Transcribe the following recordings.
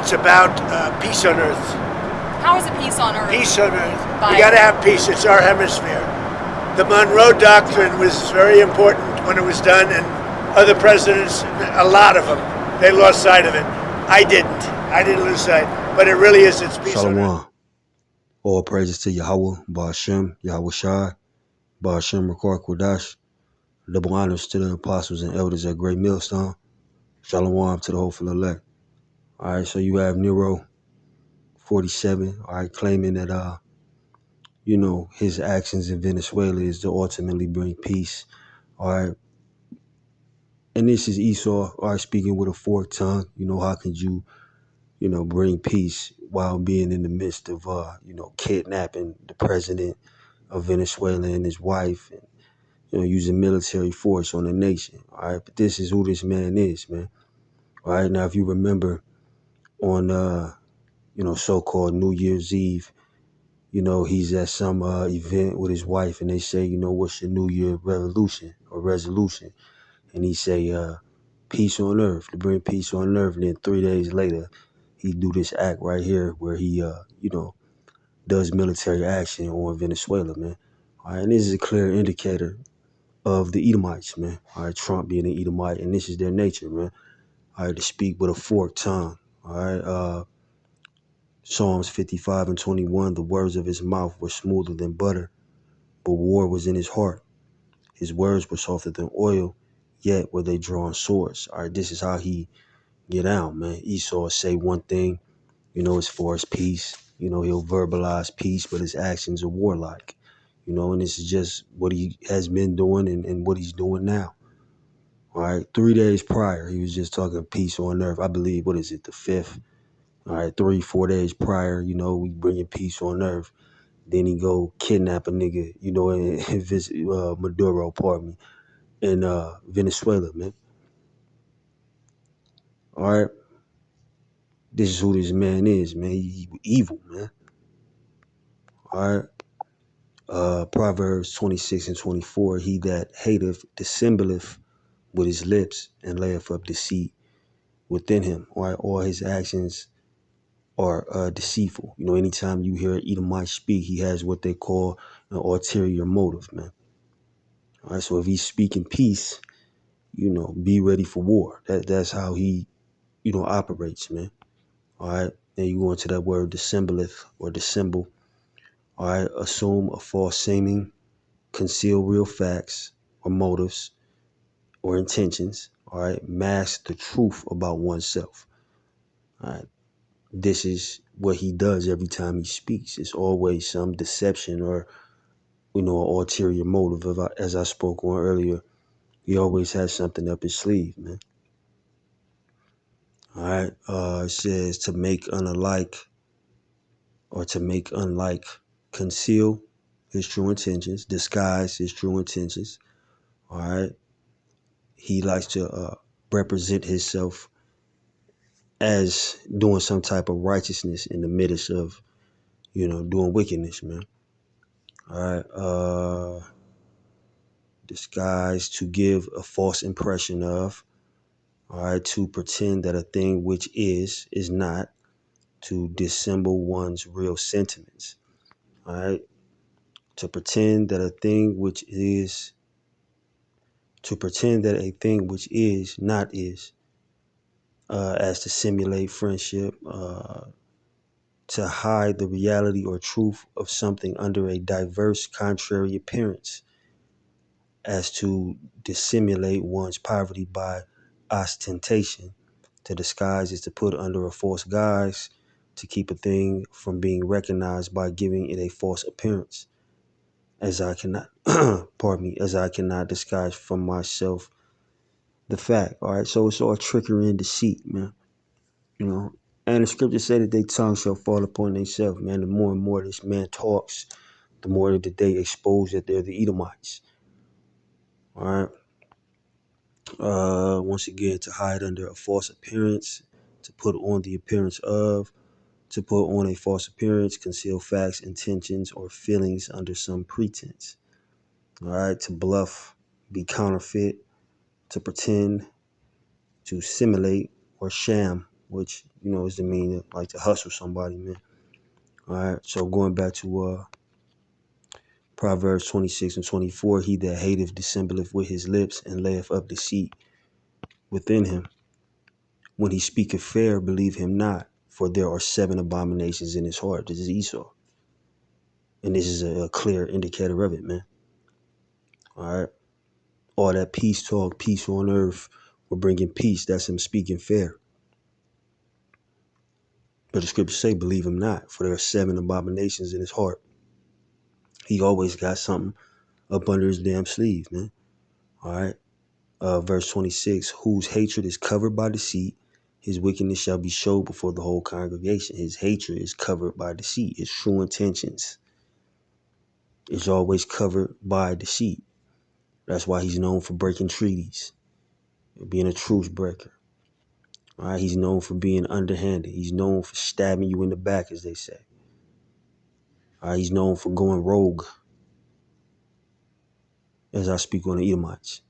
It's about peace on earth. How is it peace on earth? Peace on earth. We got to have peace. It's our hemisphere. The Monroe Doctrine was very important when it was done, and other presidents, a lot of them, they lost sight of it. I didn't. I didn't lose sight. But it really is. It's peace on earth. All praises to Yahweh, Ba'ashem, Yahweh Shai, Ba'ashem Rakar Kodash. Double honors to the apostles and elders at Great Millstone. Shalom to the hopeful elect. All right, so you have Nero, 47, all right, claiming that, his actions in Venezuela is to ultimately bring peace, all right. And this is Esau, all right, speaking with a forked tongue. How could you, bring peace while being in the midst of, kidnapping the president of Venezuela and his wife and, using military force on the nation, all right. But this is who this man is, man. All right, now if you remember on, so-called New Year's Eve, he's at some event with his wife and they say, what's your New Year revolution or resolution? And he say, peace on earth, to bring peace on earth. And then 3 days later, he do this act right here where he, does military action on Venezuela, man. All right, and this is a clear indicator of the Edomites, man. All right, Trump being an Edomite, and this is their nature, man. All right, to speak with a forked tongue. All right, Psalms 55:21, the words of his mouth were smoother than butter, but war was in his heart. His words were softer than oil, yet were they drawn swords. All right, this is how he get out, man. Esau say one thing, as far as peace, he'll verbalize peace, but his actions are warlike, and this is just what he has been doing and what he's doing now. All right, 3 days prior, he was just talking peace on earth. I believe, what is it, the 5th? All right, 3-4 days prior, we bringing peace on earth. Then he go kidnap a nigga, and visit Maduro, pardon me, in Venezuela, man. All right, this is who this man is, man. He evil, man. All right, Proverbs 26:24. He that hateth dissembleth with his lips and layeth up deceit within him. All right, all his actions are deceitful. Anytime you hear Edomite speak, he has what they call an ulterior motive, man. All right, so if he's speaking peace, be ready for war. That's how he, operates, man. All right, then you go into that word Disembleth or dissemble. All right, assume a false seeming, conceal real facts or motives or intentions. All right, mask the truth about oneself. All right. This is what he does every time he speaks. It's always some deception or, an ulterior motive. As I spoke on earlier, he always has something up his sleeve, man. All right. It says to make unlike, conceal his true intentions, disguise his true intentions. All right. He likes to represent himself as doing some type of righteousness in the midst of, doing wickedness, man. All right. Disguise, to give a false impression of. All right. To pretend that a thing which is not. To dissemble one's real sentiments. All right. To pretend that a thing which is. To pretend that a thing which is not is. As to simulate friendship. To hide the reality or truth of something under a diverse contrary appearance, as to dissimulate one's poverty by ostentation. To disguise is to put under a false guise, to keep a thing from being recognized by giving it a false appearance. As I cannot, as I cannot disguise from myself the fact. All right, so it's all trickery and deceit, man. And the scripture said that their tongue shall fall upon themselves, man. The more and more this man talks, the more that they expose that they're the Edomites. All right. Once again, to hide under a false appearance, to put on the appearance of, to put on a false appearance, conceal facts, intentions, or feelings under some pretense. All right. To bluff, be counterfeit, to pretend, to simulate, or sham. which, is the meaning like to hustle somebody, man. All right. So going back to Proverbs 26:24, he that hateth dissembleth with his lips and layeth up deceit within him. When he speaketh fair, believe him not, for there are 7 abominations in his heart. This is Esau. And this is a clear indicator of it, man. All right. All that peace talk, peace on earth, we're bringing peace. That's him speaking fair. But the scriptures say, believe him not, for there are 7 abominations in his heart. He always got something up under his damn sleeve, man. All right. Verse 26, whose hatred is covered by deceit, his wickedness shall be showed before the whole congregation. His hatred is covered by deceit. His true intentions is always covered by deceit. That's why he's known for breaking treaties, being a truce breaker. All right, he's known for being underhanded. He's known for stabbing you in the back, as they say. All right, he's known for going rogue, as I speak on the Edomites.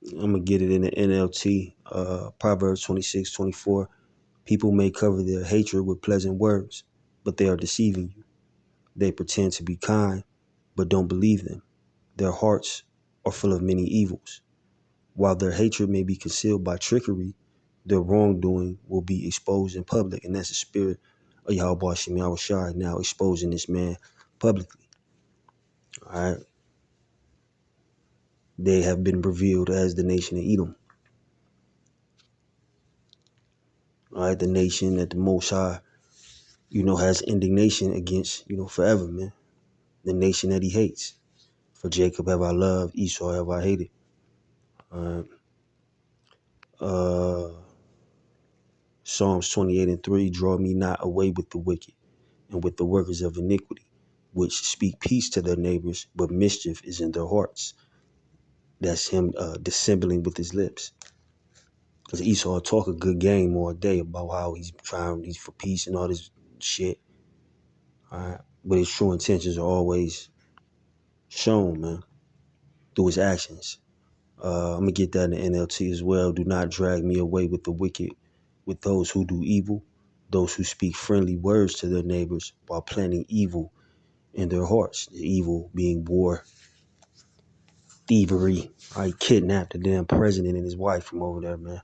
I'm going to get it in the NLT, Proverbs 26:24. People may cover their hatred with pleasant words, but they are deceiving you. They pretend to be kind, but don't believe them. Their hearts are full of many evils. While their hatred may be concealed by trickery, their wrongdoing will be exposed in public. And that's the spirit of Yahweh Shem Yahushai now exposing this man publicly. All right. They have been revealed as the nation of Edom. All right. The nation that the Most High, has indignation against, forever, man. The nation that he hates. For Jacob have I loved, Esau have I hated. All right. Psalms 28:3, draw me not away with the wicked and with the workers of iniquity, which speak peace to their neighbors, but mischief is in their hearts. That's him dissembling with his lips. Because Esau talk a good game all day about how he's for peace and all this shit. All right. But his true intentions are always shown, man, through his actions. I'm going to get that in the NLT as well. Do not drag me away with the wicked, with those who do evil, those who speak friendly words to their neighbors while planning evil in their hearts. The evil being war, thievery. I kidnapped the damn president and his wife from over there, man.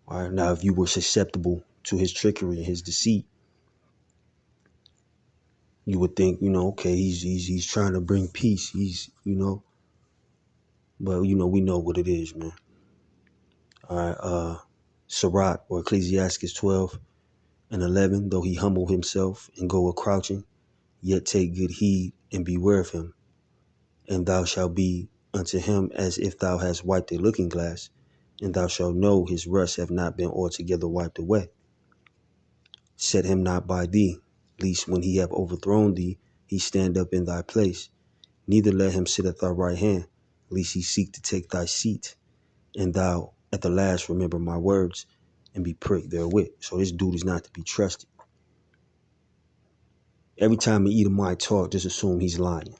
All right, now if you were susceptible to his trickery and his deceit, you would think, okay, he's trying to bring peace. But we know what it is, man. All right, Sirach or Ecclesiastes 12:11, though he humble himself and go a crouching, yet take good heed and beware of him. And thou shalt be unto him as if thou hast wiped a looking glass, and thou shalt know his rust have not been altogether wiped away. Set him not by thee, lest when he have overthrown thee, he stand up in thy place. Neither let him sit at thy right hand, lest he seek to take thy seat, and thou at the last remember my words and be pricked therewith. So this dude is not to be trusted. Every time an Edomite talk, just assume he's lying.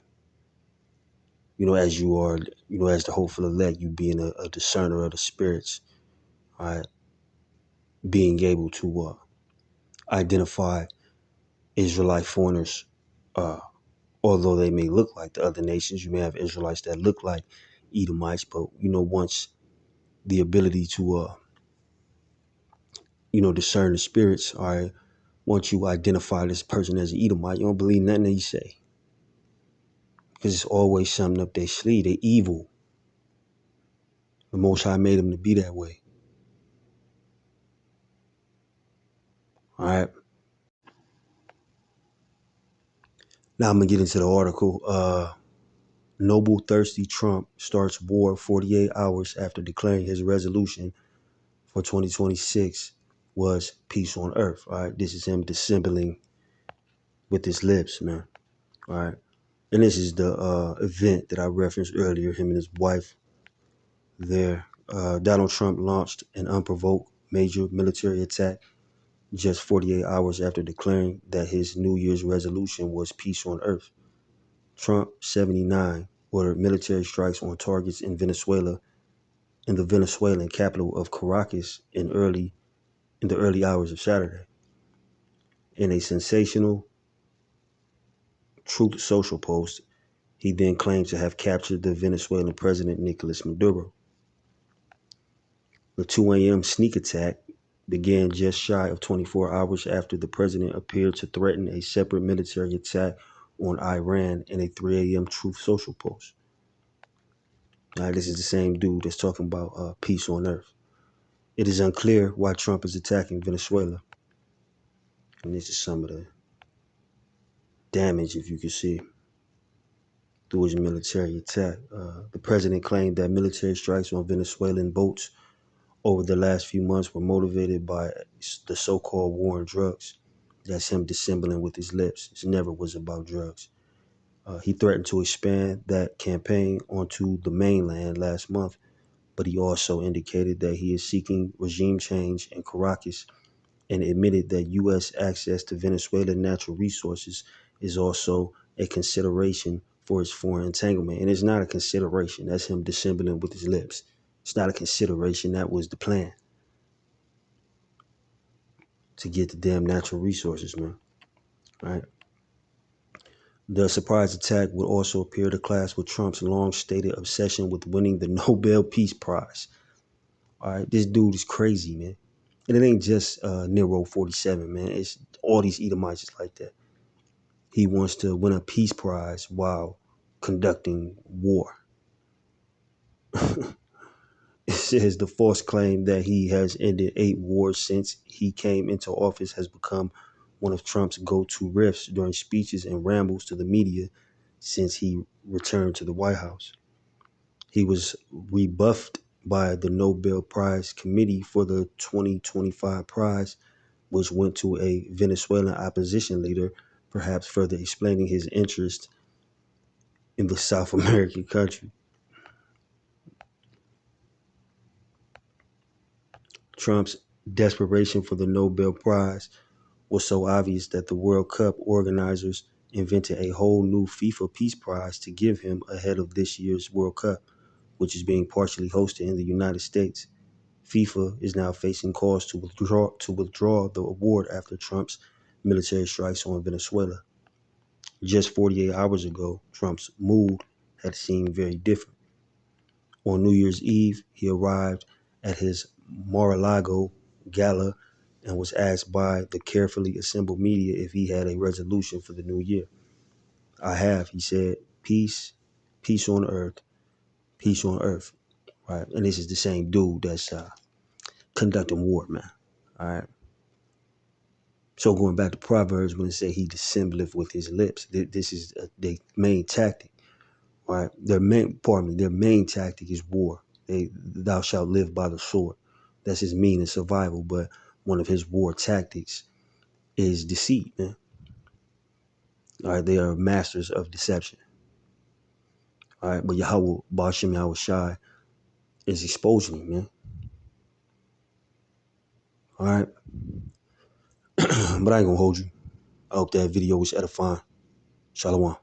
As you are, as the hopeful elect, you being a discerner of the spirits, all right, being able to identify Israelite foreigners, although they may look like the other nations. You may have Israelites that look like Edomites, but once the ability to discern the spirits, all right, once you identify this person as an Edomite, you don't believe nothing that you say, because it's always something up their sleeve. They're evil. The Most High made them to be that way. All right. Now I'm gonna get into the article. Noble thirsty Trump starts war 48 hours after declaring his resolution for 2026 was peace on earth. All right. This is him dissembling with his lips, man. All right. And this is the event that I referenced earlier, him and his wife there. Donald Trump launched an unprovoked major military attack just 48 hours after declaring that his New Year's resolution was peace on earth. Trump, 79, ordered military strikes on targets in Venezuela, in the Venezuelan capital of Caracas in the early hours of Saturday. In a sensational Truth Social post, he then claimed to have captured the Venezuelan president Nicolas Maduro. The 2 a.m. sneak attack began just shy of 24 hours after the president appeared to threaten a separate military attack on Iran in a 3 a.m. Truth Social post. This is the same dude that's talking about peace on earth. It is unclear why Trump is attacking Venezuela. And this is some of the damage, if you can see, through his military attack. The president claimed that military strikes on Venezuelan boats over the last few months were motivated by the so-called war on drugs. That's him dissembling with his lips. It never was about drugs. He threatened to expand that campaign onto the mainland last month, but he also indicated that he is seeking regime change in Caracas and admitted that U.S. access to Venezuelan natural resources is also a consideration for his foreign entanglement. And it's not a consideration. That's him dissembling with his lips. It's not a consideration. That was the plan, to get the damn natural resources, man. All right. The surprise attack would also appear to clash with Trump's long-stated obsession with winning the Nobel Peace Prize. All right, this dude is crazy, man. And it ain't just Nero 47, man. It's all these Edomites like that. He wants to win a peace prize while conducting war. It says the false claim that he has ended 8 wars since he came into office has become one of Trump's go-to riffs during speeches and rambles to the media since he returned to the White House. He was rebuffed by the Nobel Prize Committee for the 2025 prize, which went to a Venezuelan opposition leader, perhaps further explaining his interest in the South American country. Trump's desperation for the Nobel Prize was so obvious that the World Cup organizers invented a whole new FIFA Peace Prize to give him ahead of this year's World Cup, which is being partially hosted in the United States. FIFA is now facing calls to withdraw the award after Trump's military strikes on Venezuela. Just 48 hours ago, Trump's mood had seemed very different. On New Year's Eve, he arrived at his Mar-a-Lago gala and was asked by the carefully assembled media if he had a resolution for the new year. I have, he said, peace on earth, peace on earth. Right, and this is the same dude that's conducting war, man. All right. So going back to Proverbs, when it say he dissembleth with his lips, this is the main tactic. Right, their main tactic is war. Thou shalt live by the sword. That's his mean and survival. But one of his war tactics is deceit, man. All right, they are masters of deception. All right, but Yahweh, Bashem Yahweh Shai, is exposing him, man. All right, but I ain't gonna hold you. I hope that video was edifying. Shalom.